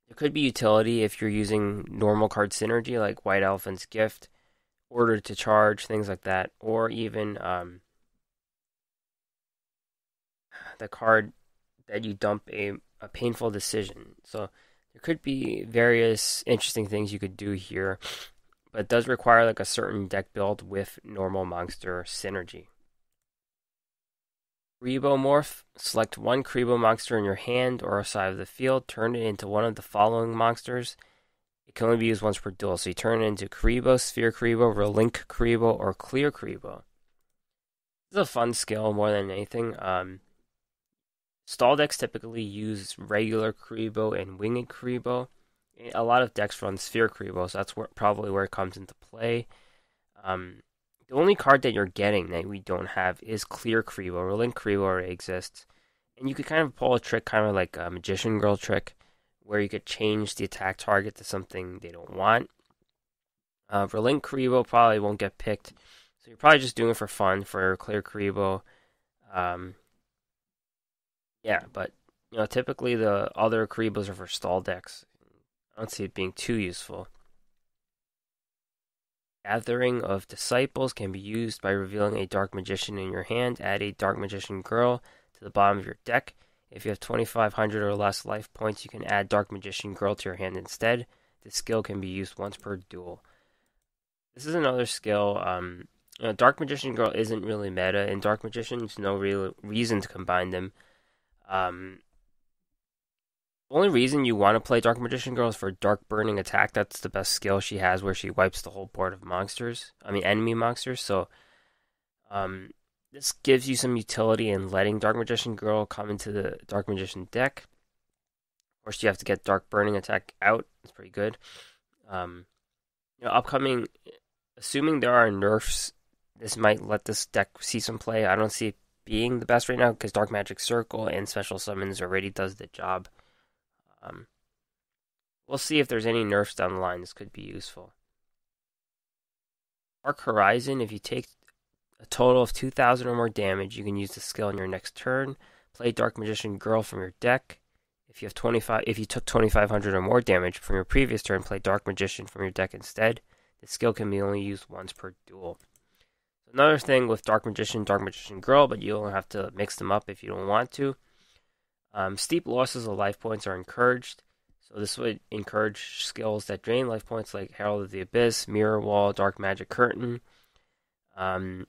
there could be utility if you're using normal card synergy like White Elephant's Gift, Order to Charge, things like that, or even the card that you dump a painful decision. So There could be various interesting things you could do here, but it does require like a certain deck build with normal monster synergy. Kribo Morph. Select one Kribo monster in your hand or side of the field. Turn it into one of the following monsters. It can only be used once per duel. So you turn it into Kribo, Sphere Kribo, Relink Kribo, or Clear Kribo. This is a fun skill more than anything. Stall decks typically use regular Kribo and Winged Kribo. A lot of decks run Sphere Kribo, so that's probably where it comes into play. The only card that you're getting that we don't have is Clear Kribo. Relink Kribo already exists. And you could kind of pull a trick, kind of like a Magician Girl trick, where you could change the attack target to something they don't want. Relink Kribo probably won't get picked, so you're probably just doing it for fun for Clear Kribo. Yeah, but typically the other Kribos are for stall decks. I don't see it being too useful. Gathering of Disciples can be used by revealing a Dark Magician in your hand. Add a Dark Magician Girl to the bottom of your deck. If you have 2,500 or less life points, you can add Dark Magician Girl to your hand instead. This skill can be used once per duel. This is another skill. Dark Magician Girl isn't really meta in Dark Magician. There's no real reason to combine them. The only reason you want to play Dark Magician Girl is for Dark Burning Attack. That's the best skill she has, where she wipes the whole board of enemy monsters. So, this gives you some utility in letting Dark Magician Girl come into the Dark Magician deck. Of course, you have to get Dark Burning Attack out. It's pretty good. Upcoming, assuming there are nerfs, this might let this deck see some play. I don't see it being the best right now because Dark Magic Circle and Special Summons already does the job. We'll see if there's any nerfs down the line. This could be useful. Dark Horizon. If you take a total of 2,000 or more damage, you can use the skill on your next turn. Play Dark Magician Girl from your deck. If you took 2,500 or more damage from your previous turn, play Dark Magician from your deck instead. The skill can be only used once per duel. Another thing with Dark Magician Girl, but you don't have to mix them up if you don't want to. Steep losses of life points are encouraged. So this would encourage skills that drain life points like Herald of the Abyss, Mirror Wall, Dark Magic Curtain. You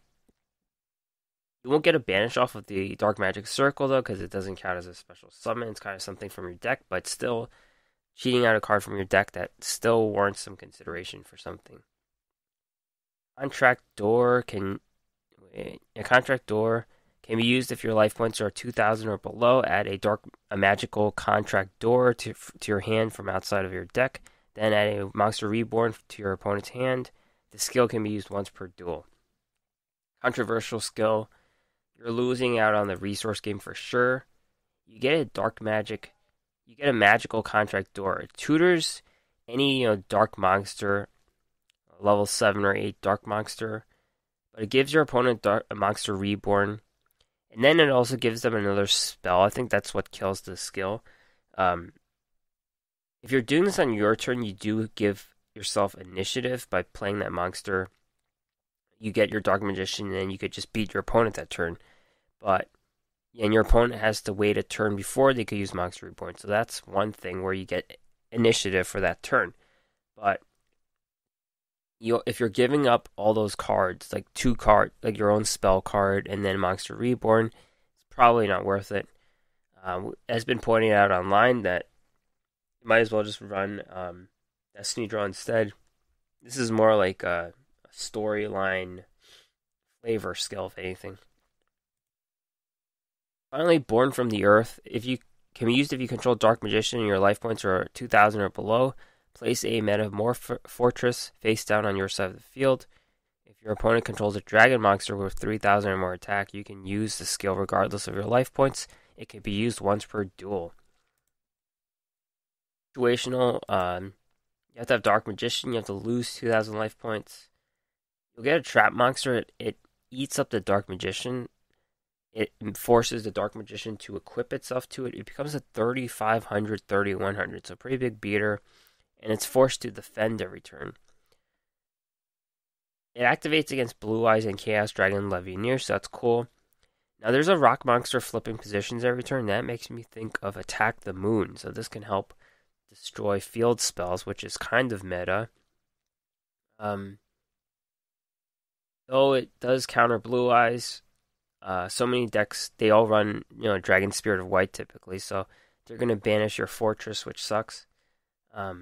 won't get a banish off of the Dark Magic Circle though, because it doesn't count as a special summon. It's kind of something from your deck, but still cheating out a card from your deck that still warrants some consideration for something. Contract Door can be used if your life points are 2,000 or below. Add a magical Contract Door to your hand from outside of your deck. Then add a Monster Reborn to your opponent's hand. The skill can be used once per duel. Controversial skill. You're losing out on the resource game for sure. You get a magical Contract Door. It tutors any dark monster, level 7 or 8 dark monster, but it gives your opponent a Monster Reborn. And then it also gives them another spell. I think that's what kills the skill. If you're doing this on your turn, you do give yourself initiative by playing that monster. You get your Dark Magician, and then you could just beat your opponent that turn. And your opponent has to wait a turn before they could use Monster Reborn. So that's one thing where you get initiative for that turn. But if you're giving up all those cards, like 2 cards, like your own spell card and then Monster Reborn, it's probably not worth it. Has been pointed out online that you might as well just run Destiny Draw instead. This is more like a storyline flavor skill, if anything. Finally, Born from the Earth. Can be used if you control Dark Magician and your life points are 2,000 or below. Place a Metamorph Fortress face down on your side of the field. If your opponent controls a dragon monster with 3,000 or more attack, you can use the skill regardless of your life points. It can be used once per duel. Situational. You have to have Dark Magician. You have to lose 2,000 life points. You'll get a trap monster. It eats up the Dark Magician. It forces the Dark Magician to equip itself to it. It becomes a 3,500, 3,100. So pretty big beater. And it's forced to defend every turn. It activates against Blue Eyes and Chaos Dragon Levianeer, so that's cool. Now there's a rock monster flipping positions every turn. That makes me think of Attack the Moon, so this can help destroy field spells, which is kind of meta. Though it does counter Blue Eyes, so many decks, they all run, Dragon Spirit of White typically, so they're going to banish your Fortress, which sucks. A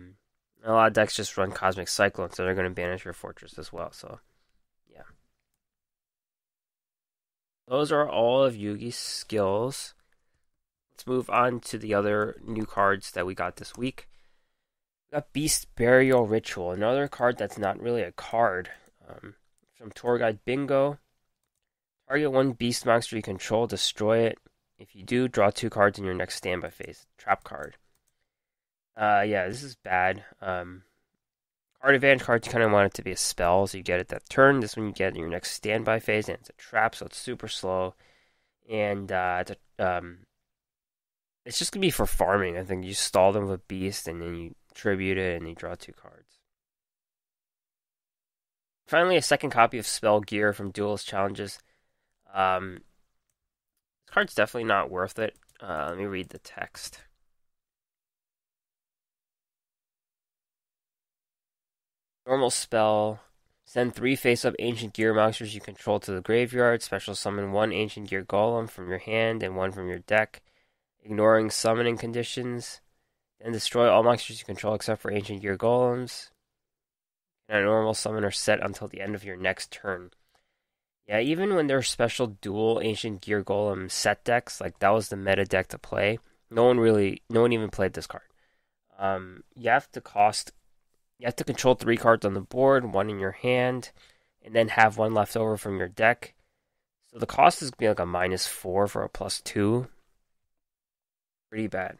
lot of decks just run Cosmic Cyclone, so they're going to banish your Fortress as well, so yeah. Those are all of Yugi's skills. Let's move on to the other new cards that we got this week. We got Beast Burial Ritual, another card that's not really a card. From Tour Guide Bingo. Target one beast monster you control, destroy it. If you do, draw 2 cards in your next standby phase. Trap card. Yeah, this is bad. Card advantage cards, you kind of want it to be a spell, so you get it that turn. This one you get in your next standby phase, and it's a trap, so it's super slow. And it's just going to be for farming. I think you stall them with Beast, and then you tribute it, and you draw 2 cards. Finally, a second copy of Spell Gear from Duelist Challenges. This card's definitely not worth it. Let me read the text. Normal spell. Send 3 face-up Ancient Gear monsters you control to the graveyard. Special summon 1 Ancient Gear Golem from your hand and 1 from your deck, ignoring summoning conditions. Then destroy all monsters you control except for Ancient Gear Golems. And a normal summoner set until the end of your next turn. Yeah, even when there's special dual Ancient Gear Golem set decks, like that was the meta deck to play, no one even played this card. You have to control 3 cards on the board, 1 in your hand, and then have 1 left over from your deck. So the cost is going to be like a -4 for a +2. Pretty bad.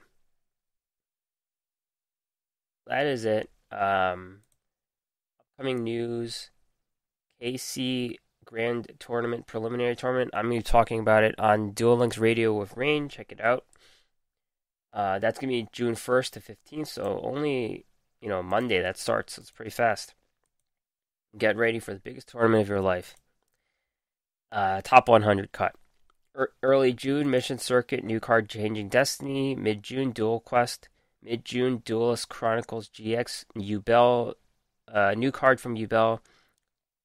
That is it. Upcoming news, KC Grand Tournament, Preliminary Tournament. I'm going to be talking about it on Duel Links Radio with Rain. Check it out. That's going to be June 1st to 15th, so only, Monday that starts, so it's pretty fast. Get ready for the biggest tournament of your life. Top 100 cut. Early June, Mission Circuit, new card Changing Destiny. Mid-June, Duel Quest. Mid-June, Duelist Chronicles GX. Ubel, new card from Ubel.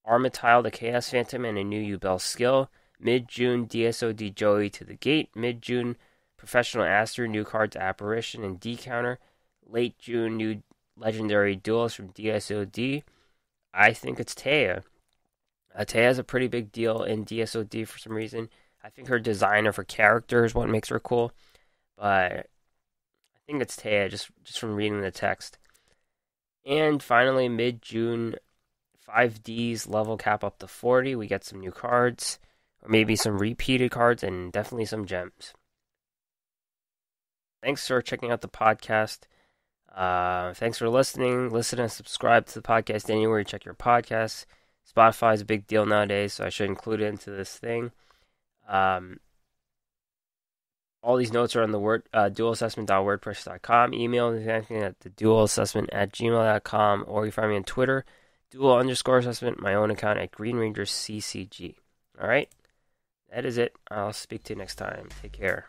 Armitile, the Chaos Phantom, and a new Ubel skill. Mid-June, DSOD Joey to the Gate. Mid-June, Professional Aster, new cards Apparition and D-Counter. Late June, new Legendary Duelist from DSOD. I think it's Taya. Taya has a pretty big deal in DSOD for some reason. I think her design of her character is what makes her cool. But I think it's Taya, just from reading the text. And finally, mid-June, 5Ds level cap up to 40. We get some new cards, or maybe some repeated cards, and definitely some gems. Thanks for checking out the podcast. Thanks for listening. Listen and subscribe to the podcast anywhere you check your podcasts. Spotify is a big deal nowadays, so I should include it into this thing. All these notes are on the duelassessment.wordpress.com. Email me at the duelassessment@gmail.com, or you find me on Twitter, duel_assessment, my own account at Green Rangers CCG. All right, that is it. I'll speak to you next time. Take care.